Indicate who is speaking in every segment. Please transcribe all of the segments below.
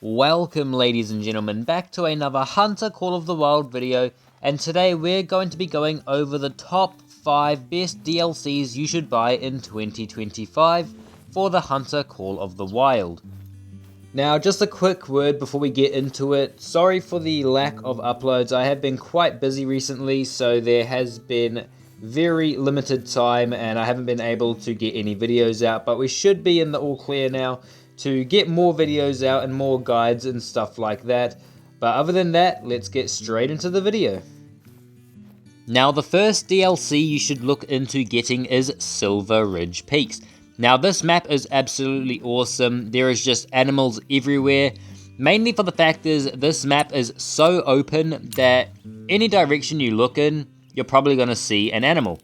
Speaker 1: Welcome ladies and gentlemen back to another Hunter Call of the Wild video, and today we're going to be going over the top 5 best DLCs you should buy in 2025 for the Hunter Call of the Wild. Now just a quick word before we get into it, sorry for the lack of uploads. I have been quite busy recently, so there has been very limited time and I haven't been able to get any videos out, but we should be in the all clear now to get more videos out and more guides and stuff like that. But other than that, let's get straight into the video. Now the first DLC you should look into getting is Silver Ridge Peaks. Now this map is absolutely awesome. There is just animals everywhere. Mainly for the fact is this map is so open that any direction you look in, you're probably going to see an animal.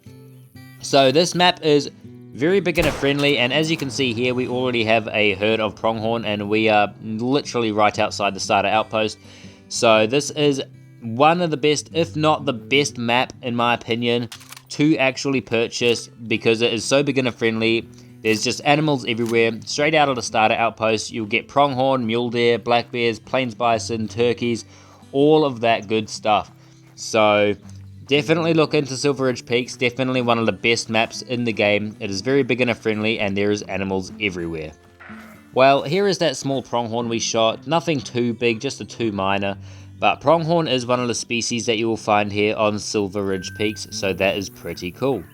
Speaker 1: So this map is very beginner friendly, and as you can see here, we already have a herd of pronghorn and we are literally right outside the starter outpost. So this is one of the best, if not the best map in my opinion to actually purchase, because it is so beginner friendly. There's just animals everywhere. Straight out of the starter outpost, you'll get pronghorn, mule deer, black bears, plains bison, turkeys, all of that good stuff. So definitely look into Silver Ridge Peaks, definitely one of the best maps in the game. It is very beginner friendly and there is animals everywhere. Well, here is that small pronghorn we shot, nothing too big, just a 2 minor. But pronghorn is one of the species that you will find here on Silver Ridge Peaks, so that is pretty cool.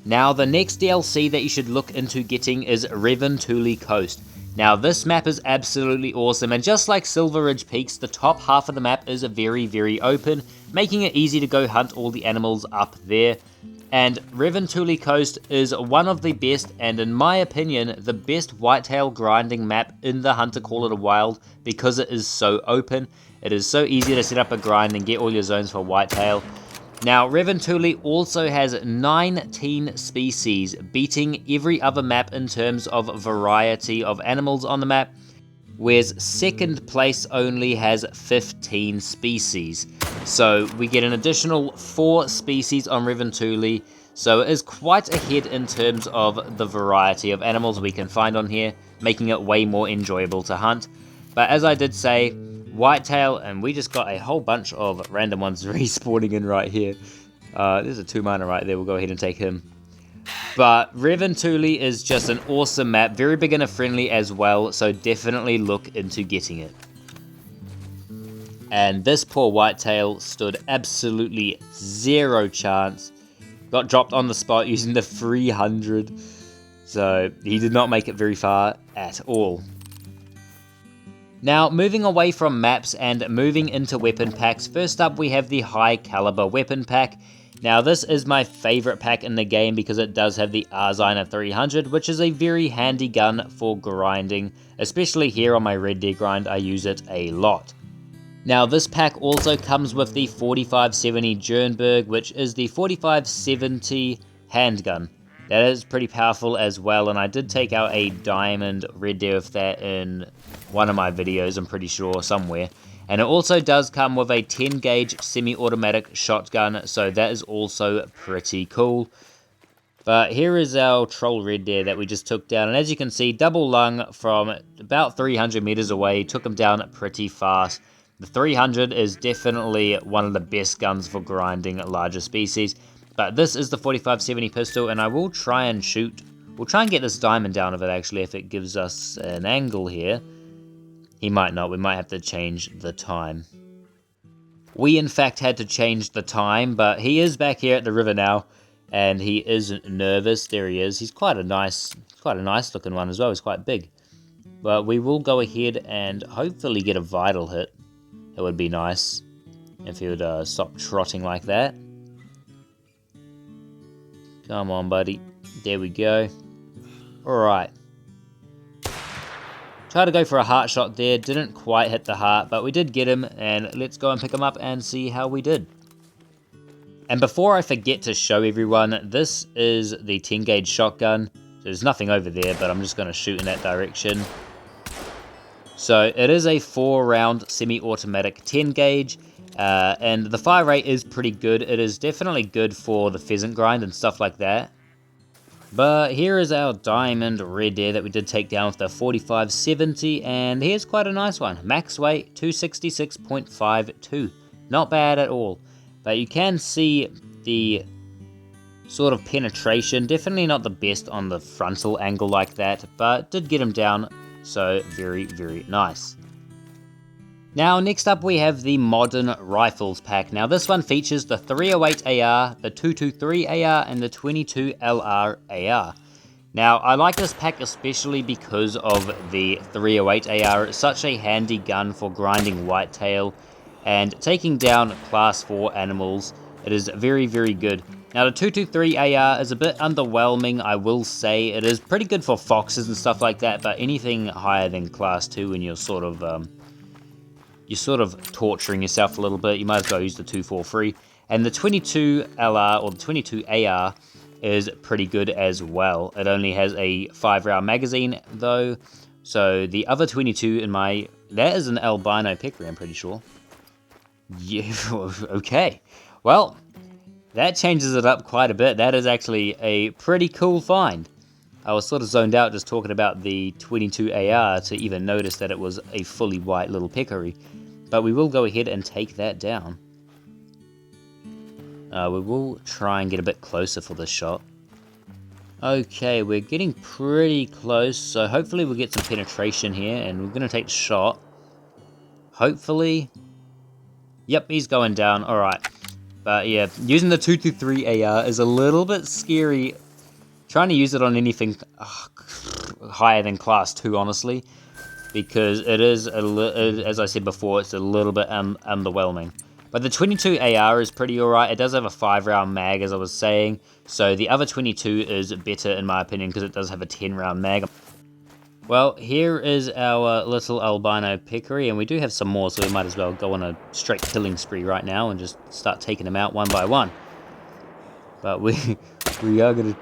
Speaker 1: Now the next DLC that you should look into getting is Revan Tuli Coast. Now this map is absolutely awesome, and just like Silver Ridge Peaks, the top half of the map is very open, making it easy to go hunt all the animals up there. And Revan Tuli Coast is one of the best, and in my opinion, the best whitetail grinding map in the Hunter Call of the Wild, because it is so open. It is so easy to set up a grind and get all your zones for whitetail. Now, Revan Tuli also has 19 species, beating every other map in terms of variety of animals on the map, whereas second place only has 15 species. So we get an additional 4 species on Revan Tuli, so it is quite ahead in terms of the variety of animals we can find on here, making it way more enjoyable to hunt. But as I did say, whitetail, and we just got a whole bunch of random ones respawning in right here. There's a 2 minor right there, we'll go ahead and take him. But Revan Tuli is just an awesome map, very beginner friendly as well, so definitely look into getting it. And this poor whitetail stood absolutely zero chance. Got dropped on the spot using the 300, so he did not make it very far at all. Now, moving away from maps and moving into weapon packs, first up we have the high caliber weapon pack. Now this is my favorite pack in the game because it does have the Arzina 300, which is a very handy gun for grinding, especially here on my Red Deer grind. I use it a lot. Now this pack also comes with the 4570 Jernberg, which is the 4570 handgun. That is pretty powerful as well, and I did take out a diamond Red Deer with that in one of my videos, I'm pretty sure, somewhere. And it also does come with a 10 gauge semi-automatic shotgun, so that is also pretty cool. But here is our troll Red Deer that we just took down, and as you can see, double lung from about 300 meters away, took him down pretty fast. The 300 is definitely one of the best guns for grinding larger species. But this is the 4570 pistol, and I will try and shoot. We'll try and get this diamond down of it, actually, if it gives us an angle here. He might not. We might have to change the time. We, in fact, had to change the time, but he is back here at the river now, and he is nervous. There he is. He's quite a nice looking one as well. He's quite big. But we will go ahead and hopefully get a vital hit. It would be nice if he would stop trotting like that. Come on, buddy. There we go. Alright. Tried to go for a heart shot there. Didn't quite hit the heart, but we did get him. And let's go and pick him up and see how we did. And before I forget to show everyone, this is the 10 gauge shotgun. There's nothing over there, but I'm just going to shoot in that direction. So it is a 4-round semi-automatic 10 gauge. And the fire rate is pretty good. It is definitely good for the pheasant grind and stuff like that. But here is our diamond red deer that we did take down with the 4570, and here's quite a nice one. Max weight 266.52. Not bad at all. But you can see the sort of penetration, definitely not the best on the frontal angle like that, but did get him down, so very, very nice. Now, next up we have the Modern Rifles pack. Now, this one features the 308 AR, the 223 AR, and the 22 LR AR. Now, I like this pack especially because of the 308 AR. It's such a handy gun for grinding whitetail and taking down class 4 animals. It is very, very good. Now, the 223 AR is a bit underwhelming, I will say. It is pretty good for foxes and stuff like that, but anything higher than class 2 when you're sort of torturing yourself a little bit, you might as well use the 243. And the 22 LR or the 22 AR is pretty good as well. It only has a 5-round magazine though, so the other 22 that is an albino peccary, I'm pretty sure. Yeah, okay. Well, that changes it up quite a bit. That is actually a pretty cool find. I was sort of zoned out just talking about the 22 AR to even notice that it was a fully white little peccary. But we will go ahead and take that down. We will try and get a bit closer for this shot. Okay, we're getting pretty close, so hopefully we'll get some penetration here, and we're going to take the shot. Hopefully. Yep, he's going down. Alright. But yeah, using the 223 AR is a little bit scary. Trying to use it on anything higher than class 2, honestly. Because it is, as I said before, it's a little bit underwhelming. But the 22 AR is pretty alright. It does have a 5-round mag, as I was saying. So the other 22 is better, in my opinion, because it does have a 10-round mag. Well, here is our little albino peccary, and we do have some more, so we might as well go on a straight killing spree right now and just start taking them out one by one. But we are going to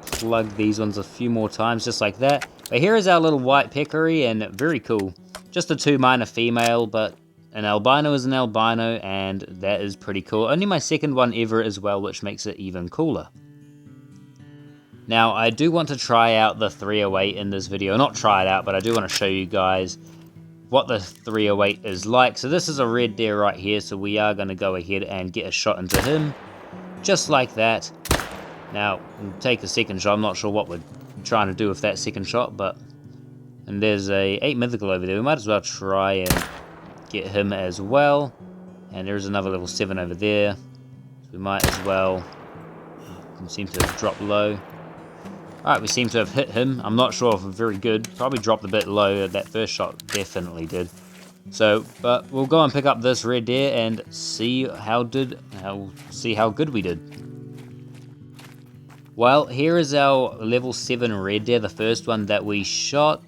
Speaker 1: plug these ones a few more times, just like that. But here is our little white peccary, and very cool. Just a 2 minor female, but an albino is an albino, and that is pretty cool. Only my second one ever as well, which makes it even cooler. Now, I do want to try out the 308 in this video. Not try it out, but I do want to show you guys what the 308 is like. So this is a red deer right here, so we are going to go ahead and get a shot into him. Just like that. Now, we'll take a second shot. I'm not sure what we're trying to do with that second shot, but... And there's a 8 mythical over there. We might as well try and get him as well. And there's another level 7 over there. So we might as well... We seem to have dropped low. Alright, we seem to have hit him. I'm not sure if we're very good. Probably dropped a bit low. That first shot definitely did. So, but we'll go and pick up this red deer and see how good we did. Well, here is our level 7 red deer, the first one that we shot.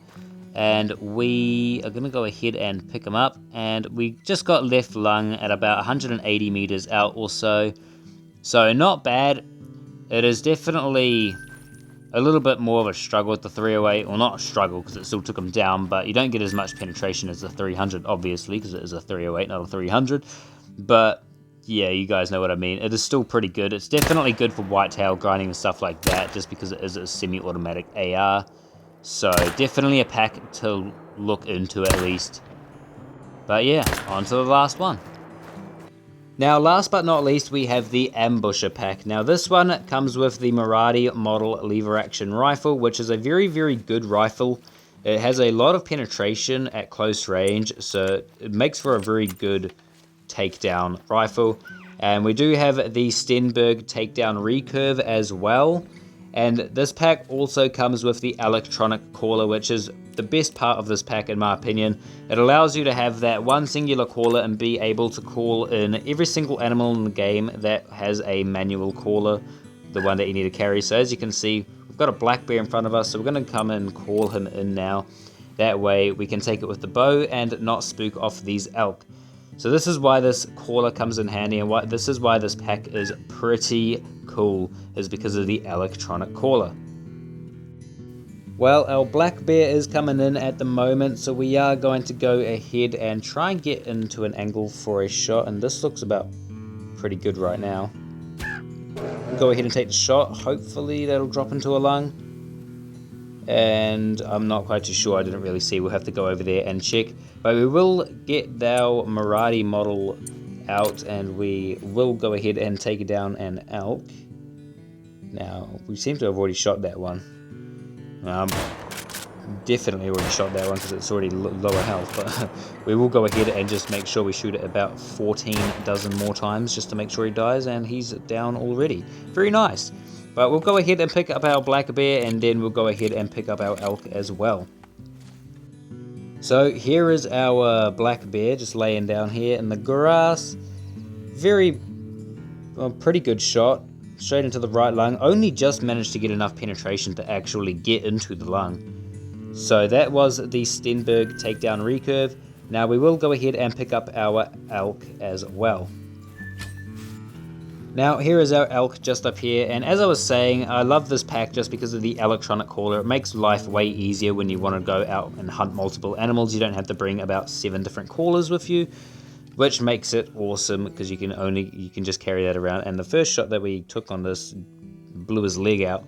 Speaker 1: And we are going to go ahead and pick him up. And we just got left lung at about 180 meters out or so. So, not bad. It is definitely a little bit more of a struggle with the 308. Well, not a struggle, because it still took him down. But you don't get as much penetration as the 300, obviously, because it is a 308, not a 300. But... yeah, you guys know what I mean. It is still pretty good. It's definitely good for whitetail grinding and stuff like that, just because it is a semi-automatic AR. So, definitely a pack to look into at least. But yeah, on to the last one. Now, last but not least, we have the Ambusher pack. Now, this one comes with the Marathi model lever-action rifle, which is a very, very good rifle. It has a lot of penetration at close range, so it makes for a very good takedown rifle. And we do have the Stenberg takedown recurve as well. And this pack also comes with the electronic caller, which is the best part of this pack in my opinion. It allows you to have that one singular caller and be able to call in every single animal in the game that has a manual caller, the one that you need to carry. So as you can see, we've got a black bear in front of us, so we're going to come and call him in now. That way we can take it with the bow and not spook off these elk. So this is why this caller comes in handy, and this is why this pack is pretty cool, is because of the electronic caller. Well, our black bear is coming in at the moment, so we are going to go ahead and try and get into an angle for a shot, and this looks about pretty good right now. Go go ahead and take the shot. Hopefully that'll drop into a lung. And I'm not quite too sure, I didn't really see, we'll have to go over there and check. But we will get our Marathi model out and we will go ahead and take down an elk. Now, we seem to have already shot that one. Definitely already shot that one because it's already lower health, but we will go ahead and just make sure we shoot it about 14 dozen more times just to make sure he dies, and he's down already. Very nice. But we'll go ahead and pick up our black bear, and then we'll go ahead and pick up our elk as well. So here is our black bear just laying down here in the grass. Pretty good shot. Straight into the right lung. Only just managed to get enough penetration to actually get into the lung. So that was the Stenberg takedown recurve. Now we will go ahead and pick up our elk as well. Now here is our elk just up here, and as I was saying, I love this pack just because of the electronic caller. It makes life way easier when you want to go out and hunt multiple animals. You don't have to bring about 7 different callers with you, which makes it awesome because you can just carry that around. And the first shot that we took on this blew his leg out.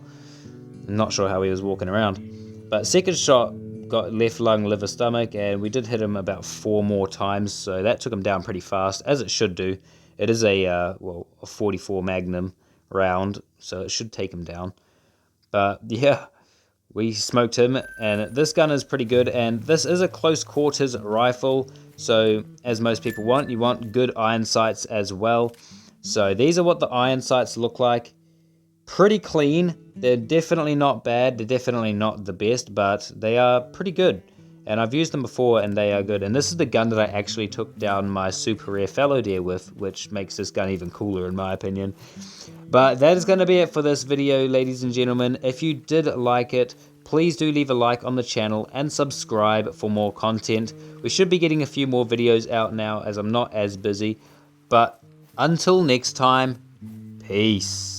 Speaker 1: I'm not sure how he was walking around. But second shot got left lung, liver, stomach, and we did hit him about 4 more times, so that took him down pretty fast, as it should do. It is a 44 Magnum round, so it should take him down. But yeah, we smoked him, and this gun is pretty good, and this is a close quarters rifle, so as most people want, you want good iron sights as well. So these are what the iron sights look like. Pretty clean. They're definitely not bad. They're definitely not the best, but they are pretty good. And I've used them before and they are good. And this is the gun that I actually took down my super rare fallow deer with, which makes this gun even cooler in my opinion. But that is going to be it for this video, ladies and gentlemen. If you did like it, please do leave a like on the channel and subscribe for more content. We should be getting a few more videos out now as I'm not as busy. But until next time, peace.